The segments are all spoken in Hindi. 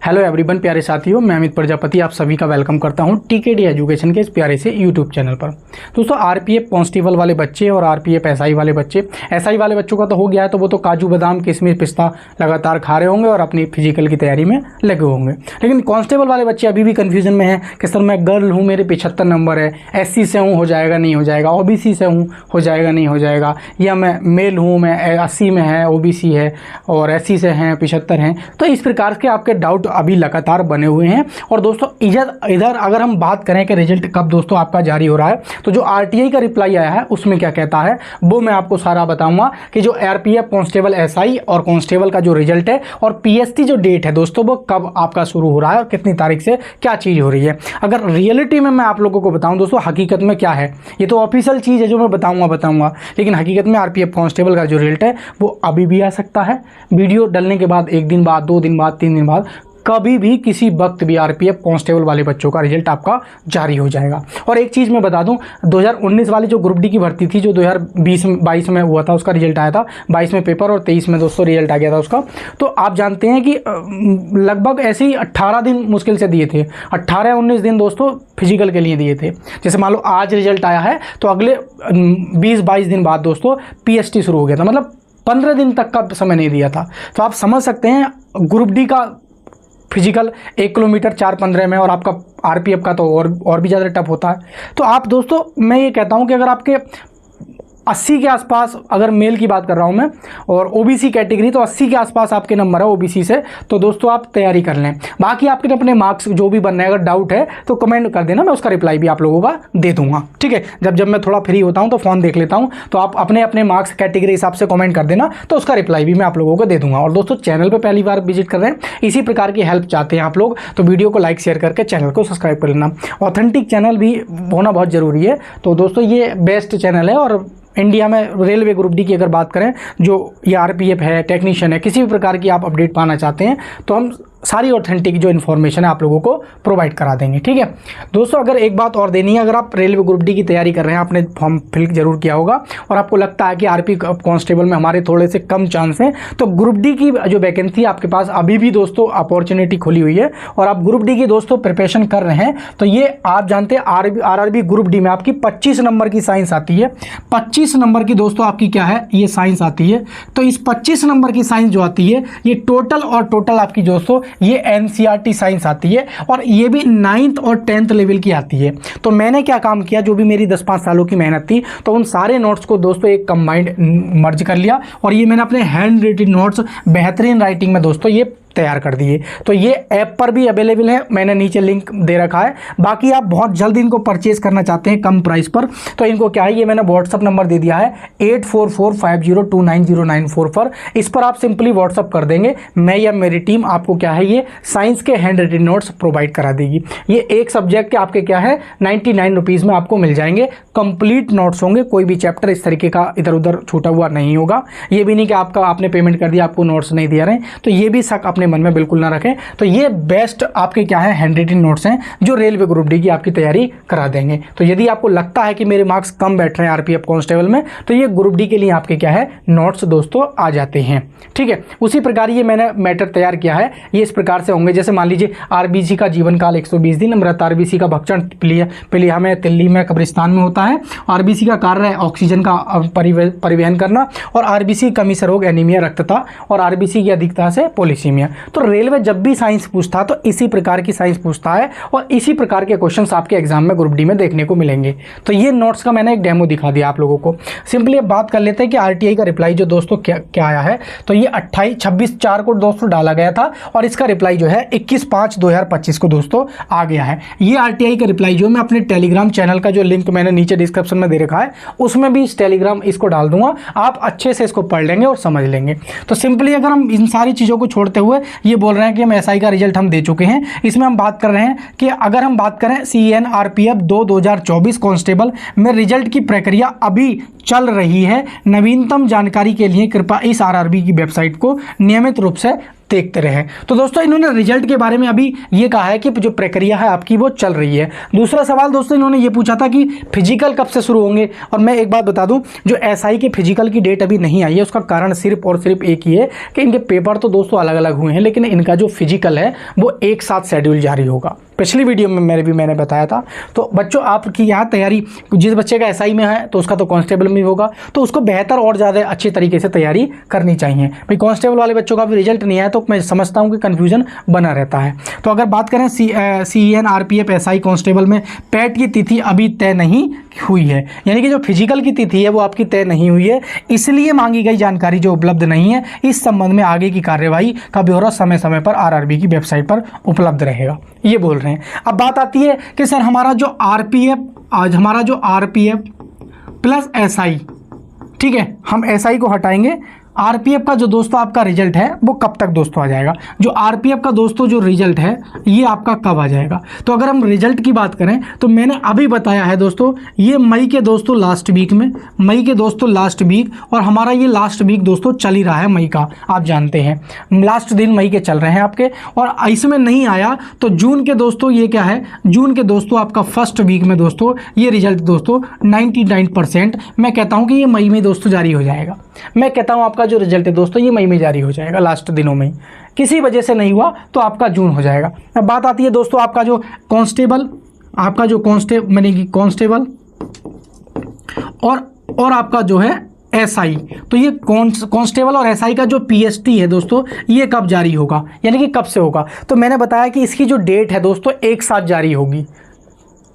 हेलो एवरीवन, प्यारे साथियों, मैं अमित प्रजापति आप सभी का वेलकम करता हूं टीकेडी एजुकेशन के इस प्यारे से यूट्यूब चैनल पर। दोस्तों, आरपीएफ कांस्टेबल वाले बच्चे और आरपीएफ एसआई वाले बच्चे, एसआई वाले बच्चों का तो हो गया है, तो वो तो काजू बादाम किशमिश पिस्ता लगातार खा रहे होंगे और अपनी फिजिकल की तैयारी में लगे होंगे। लेकिन कांस्टेबल वाले बच्चे अभी भी कन्फ्यूजन में हैं कि सर मैं गर्ल हूँ, मेरे 75 नंबर है, एससी से हूँ, हो जाएगा नहीं हो जाएगा, ओबीसी से हूँ, हो जाएगा नहीं हो जाएगा, या मैं मेल हूँ, मैं 80 में है, ओबीसी है और एससी से हैं 75 हैं। तो इस प्रकार के आपके डाउट अभी लगातार बने हुए हैं। और दोस्तों इधर अगर हम बात करें कि रिजल्ट कब दोस्तों आपका जारी हो रहा है, तो जो आरटीआई का रिप्लाई आया है उसमें क्या कहता है वो मैं आपको सारा बताऊंगा कि जो आरपीएफ कांस्टेबल एसआई और कांस्टेबल का जो रिजल्ट है और पीएसटी जो डेट है दोस्तों वो कब आपका शुरू हो रहा है और कितनी तारीख से क्या चीज़ हो रही है। अगर रियलिटी में मैं आप लोगों को बताऊं दोस्तों, हकीकत में क्या है, ये तो ऑफिशियल चीज़ है जो मैं बताऊंगा, लेकिन हकीकत में आरपीएफ कांस्टेबल का जो रिजल्ट है वो अभी भी आ सकता है। वीडियो डलने के बाद 1 दिन बाद, 2 दिन बाद, 3 दिन बाद, कभी भी किसी वक्त भी आरपीएफ कांस्टेबल वाले बच्चों का रिजल्ट आपका जारी हो जाएगा। और एक चीज़ मैं बता दूं, 2019 वाली जो ग्रुप डी की भर्ती थी जो 2022 में हुआ था, उसका रिजल्ट आया था 22 में पेपर और 23 में दोस्तों रिजल्ट आ गया था उसका। तो आप जानते हैं कि लगभग ऐसे ही 18 दिन मुश्किल से दिए थे, 18-19 दिन दोस्तों फिजिकल के लिए दिए थे। जैसे मान लो आज रिजल्ट आया है तो अगले 20-22 दिन बाद दोस्तों पीएसटी शुरू हो गया था, मतलब 15 दिन तक का समय नहीं दिया था। तो आप समझ सकते हैं ग्रुप डी का फिजिकल 1 किलोमीटर 4-15 में और आपका आरपीएफ का तो और भी ज़्यादा टफ होता है। तो आप दोस्तों, मैं ये कहता हूँ कि अगर आपके 80 के आसपास, अगर मेल की बात कर रहा हूँ मैं, और ओबीसी कैटेगरी तो 80 के आसपास आपके नंबर है ओबीसी से, तो दोस्तों आप तैयारी कर लें। बाकी आपके अपने मार्क्स जो भी बनना है, अगर डाउट है तो कमेंट कर देना, मैं उसका रिप्लाई भी आप लोगों का दे दूंगा। ठीक है, जब मैं थोड़ा फ्री होता हूँ तो फ़ोन देख लेता हूँ, तो आप अपने अपने मार्क्स कैटेगरी हिसाब से कमेंट कर देना, तो उसका रिप्लाई भी मैं आप लोगों को दे दूंगा। और दोस्तों, चैनल पर पहली बार विजिट कर रहे हैं, इसी प्रकार की हेल्प चाहते हैं आप लोग, तो वीडियो को लाइक शेयर करके चैनल को सब्सक्राइब कर लेना। ऑथेंटिक चैनल भी होना बहुत ज़रूरी है। तो दोस्तों, ये बेस्ट चैनल है और इंडिया में रेलवे ग्रुप डी की अगर बात करें, जो ये आरपीएफ है, टेक्नीशियन है, किसी भी प्रकार की आप अपडेट पाना चाहते हैं तो हम सारी ऑथेंटिक जो इन्फॉर्मेशन है आप लोगों को प्रोवाइड करा देंगे। ठीक है दोस्तों, अगर एक बात और देनी है, अगर आप रेलवे ग्रुप डी की तैयारी कर रहे हैं, आपने फॉर्म फिल जरूर किया होगा और आपको लगता है कि आरपी कांस्टेबल में हमारे थोड़े से कम चांस हैं, तो ग्रुप डी की जो वैकेंसी आपके पास अभी भी दोस्तों अपॉर्चुनिटी खुली हुई है और आप ग्रुप डी की दोस्तों प्रिपरेशन कर रहे हैं, तो ये आप जानते हैं आरआरबी ग्रुप डी में आपकी 25 नंबर की साइंस आती है। 25 नंबर की दोस्तों आपकी क्या है, ये साइंस आती है। तो इस 25 नंबर की साइंस जो आती है, ये टोटल आपकी दोस्तों ये एनसीईआरटी साइंस आती है और ये भी 9th और 10th लेवल की आती है। तो मैंने क्या काम किया, जो भी मेरी 10-5 सालों की मेहनत थी, तो उन सारे नोट्स को दोस्तों एक कंबाइंड मर्ज कर लिया और ये मैंने अपने हैंड रिटन नोट्स बेहतरीन राइटिंग में दोस्तों ये तैयार कर दिए। तो ये ऐप पर भी अवेलेबल है, मैंने नीचे लिंक दे रखा है। बाकी आप बहुत जल्द इनको परचेज करना चाहते हैं कम प्राइस पर, तो इनको क्या है, ये मैंने व्हाट्सअप नंबर दे दिया है 8445029094 पर। इस पर आप सिंपली व्हाट्सअप कर देंगे, मैं या मेरी टीम आपको क्या है ये साइंस के हैंड रिटन नोट्स प्रोवाइड करा देगी। ये एक सब्जेक्ट के आपके क्या है 99 रुपीज़ में आपको मिल जाएंगे। कंप्लीट नोट्स होंगे, कोई भी चैप्टर इस तरीके का इधर उधर छूटा हुआ नहीं होगा। ये भी नहीं कि आपने पेमेंट कर दिया आपको नोट्स नहीं दिया रहे, तो ये भी शक अपने मन में बिल्कुल ना रखें। तो ये बेस्ट आपके क्या है हैंड रिटन नोट्स हैं जो रेलवे ग्रुप डी की आपकी तैयारी करा देंगे। तो यदि आपको लगता है कि मेरे मार्क्स कम बैठ रहे हैं आरपीएफ कांस्टेबल में, तो ये ग्रुप डी के लिए आपके क्या है नोट्स दोस्तों आ जाते हैं। ठीक है, उसी प्रकार ये मैंने मैटर तैयार किया है। ये इस प्रकार से होंगे, जैसे मान लीजिए आरबीसी का जीवन काल 120 दिन, मृत आरबीसी का भक्षण प्लीहा में, तिल्ली में, कब्रिस्तान में होता है। आरबीसी का कार्य है ऑक्सीजन का परिवहन करना, और आरबीसी कमी से रोग एनीमिया रक्तता, और आरबीसी की अधिकता से पोलिसीमिया। तो रेलवे जब भी साइंस पूछता तो इसी प्रकार की साइंस पूछता है और इसी प्रकार के क्वेश्चंस आपके एग्जाम में ग्रुप डी में देखने को मिलेंगे। तो ये नोट्स का मैंने एक डेमो दिखा दिया आप लोगों को। सिंपली अब बात कर लेते हैं कि आरटीआई का रिप्लाई जो दोस्तों क्या आया है। तो ये 26/4 को दोस्तों डाला गया था और इसका रिप्लाई जो है 21/5/2025 को दोस्तों आ गया है। ये आरटीआई का रिप्लाई जो मैं अपने टेलीग्राम चैनल का जो लिंक मैंने नीचे डिस्क्रिप्शन में दे रखा है, उसमें भी इस टेलीग्राम इसको डाल दूंगा, आप अच्छे से इसको पढ़ लेंगे और समझ लेंगे। तो सिंपली अगर हम इन सारी चीज़ों को छोड़ते हुए ये बोल रहे हैं कि हम एसआई का रिजल्ट हम दे चुके हैं, इसमें हम बात कर रहे हैं कि अगर हम बात करें CNRPF 2024 कांस्टेबल में रिजल्ट की प्रक्रिया अभी चल रही है। नवीनतम जानकारी के लिए कृपया इस आरआरबी की वेबसाइट को नियमित रूप से देखते रहें। तो दोस्तों इन्होंने रिजल्ट के बारे में अभी ये कहा है कि जो प्रक्रिया है आपकी वो चल रही है। दूसरा सवाल दोस्तों इन्होंने ये पूछा था कि फिजिकल कब से शुरू होंगे, और मैं एक बात बता दूं, जो एसआई के फिजिकल की डेट अभी नहीं आई है उसका कारण सिर्फ और सिर्फ एक ही है कि इनके पेपर तो दोस्तों अलग अलग हुए हैं, लेकिन इनका जो फिजिकल है वो एक साथ शेड्यूल जारी होगा। पिछली वीडियो में मैंने बताया था। तो बच्चों आपकी यहाँ तैयारी, जिस बच्चे का एसआई में है तो उसका तो कांस्टेबल में होगा, तो उसको बेहतर और ज़्यादा अच्छे तरीके से तैयारी करनी चाहिए। भाई कांस्टेबल वाले बच्चों का भी रिजल्ट नहीं आया तो मैं समझता हूँ कि कन्फ्यूजन बना रहता है। तो अगर बात करें CEN RPF SI कांस्टेबल में पैट की तिथि अभी तय नहीं हुई है, यानी कि जो फिजिकल की तिथि है वो आपकी तय नहीं हुई है, इसलिए मांगी गई जानकारी जो उपलब्ध नहीं है। इस संबंध में आगे की कार्यवाही का ब्यौरा समय समय पर RRB की वेबसाइट पर उपलब्ध रहेगा, ये बोल रहे हैं। अब बात आती है कि सर हमारा जो RPF प्लस SI, ठीक है, हम SI को हटाएंगे, आरपीएफ का जो दोस्तों आपका रिजल्ट है वो कब तक दोस्तों आ जाएगा, जो आरपीएफ का दोस्तों जो रिजल्ट है ये आपका कब आ जाएगा। तो अगर हम रिजल्ट की बात करें तो मैंने अभी बताया है दोस्तों, ये मई के दोस्तों लास्ट वीक में, मई के दोस्तों लास्ट वीक, और हमारा ये लास्ट वीक दोस्तों चल ही रहा है मई का, आप जानते हैं लास्ट दिन मई के चल रहे हैं आपके, और इसमें नहीं आया तो जून के दोस्तों ये क्या है, जून के दोस्तों आपका फर्स्ट वीक में दोस्तों ये रिजल्ट दोस्तों 99% मैं कहता हूँ कि ये मई में दोस्तों जारी हो जाएगा। मैं कहता हूँ आपका जो रिजल्ट है दोस्तों ये मई में जारी हो जाएगा, लास्ट दिनों में। किसी वजह से नहीं हुआ तो आपका जून हो जाएगा। अब बात आती है दोस्तों आपका जो कांस्टेबल, आपका जो कांस्टेबल और आपका जो है एसआई, तो ये कांस्टेबल और एसआई का जो पीएसटी है दोस्तों ये कब जारी होगा, यानी कि कब से होगा। तो मैंने बताया कि इसकी जो डेट है दोस्तों एक साथ जारी होगी,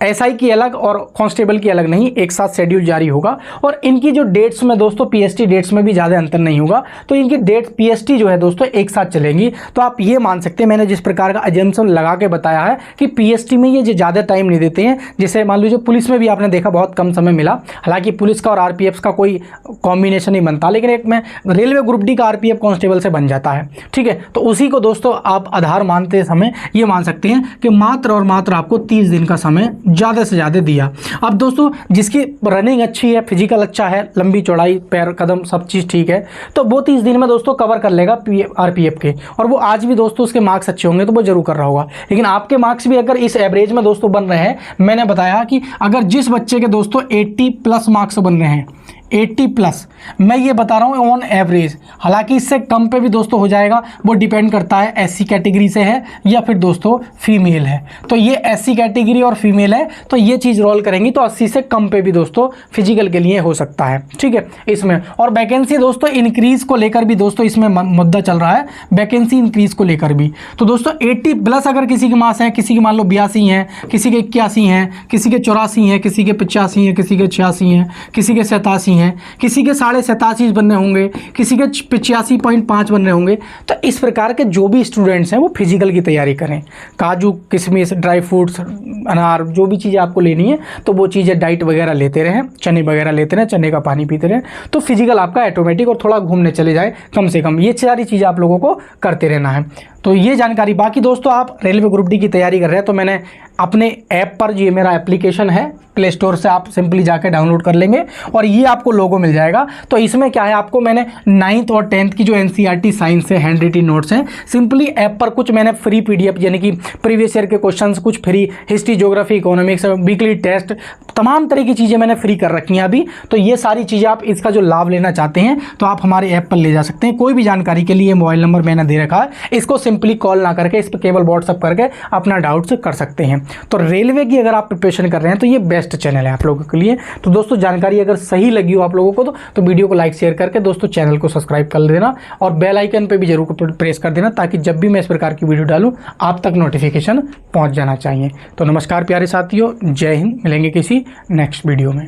एसआई की अलग और कांस्टेबल की अलग नहीं, एक साथ शेड्यूल जारी होगा। और इनकी जो डेट्स में दोस्तों पीएसटी डेट्स में भी ज़्यादा अंतर नहीं होगा, तो इनकी डेट पीएसटी जो है दोस्तों एक साथ चलेंगी। तो आप ये मान सकते हैं मैंने जिस प्रकार का अजम्पशन लगा के बताया है कि पीएसटी में ये ज़्यादा टाइम नहीं देते हैं, जैसे मान लीजिए पुलिस में भी आपने देखा बहुत कम समय मिला, हालांकि पुलिस का और आरपीएफ का कोई कॉम्बिनेशन नहीं बनता, लेकिन एक में रेलवे ग्रुप डी का आरपीएफ कांस्टेबल से बन जाता है, ठीक है। तो उसी को दोस्तों आप आधार मानते समय ये मान सकते हैं कि मात्र और मात्र आपको 30 दिन का समय ज़्यादा से ज़्यादा दिया। अब दोस्तों जिसकी रनिंग अच्छी है, फिजिकल अच्छा है, लंबी चौड़ाई, पैर कदम सब चीज़ ठीक है, तो वो 30 दिन में दोस्तों कवर कर लेगा आरपीएफ के, और वो आज भी दोस्तों उसके मार्क्स अच्छे होंगे तो वो जरूर कर रहा होगा। लेकिन आपके मार्क्स भी अगर इस एवरेज में दोस्तों बन रहे हैं, मैंने बताया कि अगर जिस बच्चे के दोस्तों 80+ मार्क्स बन रहे हैं, 80+, मैं ये बता रहा हूँ ऑन एवरेज, हालांकि इससे कम पे भी दोस्तों हो जाएगा, वो डिपेंड करता है एससी कैटेगरी से है या फिर दोस्तों फीमेल है। तो ये एससी कैटेगरी और फीमेल है तो ये चीज़ रोल करेंगी, तो 80 से कम पे भी दोस्तों फिजिकल के लिए हो सकता है, ठीक है इसमें। और वैकेंसी दोस्तों इंक्रीज़ को लेकर भी दोस्तों इसमें मुद्दा चल रहा है, वैकेंसी इंक्रीज़ को लेकर भी। तो दोस्तों 80+ अगर किसी के मार्क्स हैं, किसी के मान लो 82 हैं, किसी के 81 हैं, किसी के 84 हैं, किसी के 85 हैं, किसी के 86 हैं, किसी के 87 हैं, किसी के 87.5 बनने होंगे, किसी के 85.5 बनने होंगे। तो इस प्रकार के जो भी स्टूडेंट्स हैं वो फिजिकल की तैयारी करें। काजू किशमिश, ड्राई फ्रूट्स, अनार, जो भी चीज़ें आपको लेनी है तो वो चीज़ें डाइट वगैरह लेते रहें, चने वगैरह लेते रहें, चने का पानी पीते रहें, तो फिजिकल आपका ऑटोमेटिक, और थोड़ा घूमने चले जाए कम से कम, ये सारी चीज़ें आप लोगों को करते रहना है। तो ये जानकारी। बाकी दोस्तों आप रेलवे ग्रुप डी की तैयारी कर रहे हैं तो मैंने अपने ऐप पर, ये मेरा एप्लीकेशन है, प्ले स्टोर से आप सिंपली जाकर डाउनलोड कर लेंगे और ये आपको लोगो मिल जाएगा। तो इसमें क्या है, आपको मैंने 9th और 10th की जो एनसीईआरटी साइंस से हैंड रिटन नोट्स हैं, सिंपली ऐप पर कुछ मैंने फ्री पीडीएफ, यानी कि प्रीवियस ईयर के क्वेश्चंस, कुछ free history, geography, economics, weekly test, तमाम तरह की चीज़ें मैंने फ्री कर रखी हैं अभी। तो ये सारी चीज़ें आप इसका जो लाभ लेना चाहते हैं तो आप हमारे ऐप पर ले जा सकते हैं। कोई भी जानकारी के लिए मोबाइल नंबर मैंने दे रखा है, इसको सिंपली कॉल ना करके इस पर केवल व्हाट्सअप करके अपना डाउट्स कर सकते हैं। तो रेलवे की अगर आप प्रिपरेशन कर रहे हैं तो ये बेस्ट चैनल है आप लोगों के लिए। तो दोस्तों जानकारी अगर सही लगी हो आप लोगों को तो वीडियो को लाइक शेयर करके दोस्तों चैनल को सब्सक्राइब कर देना और बेल आइकन पे भी जरूर प्रेस कर देना, ताकि जब भी मैं इस प्रकार की वीडियो डालूं आप तक नोटिफिकेशन पहुंच जाना चाहिए। तो नमस्कार प्यारे साथियों, जय हिंद। मिलेंगे किसी नेक्स्ट वीडियो में।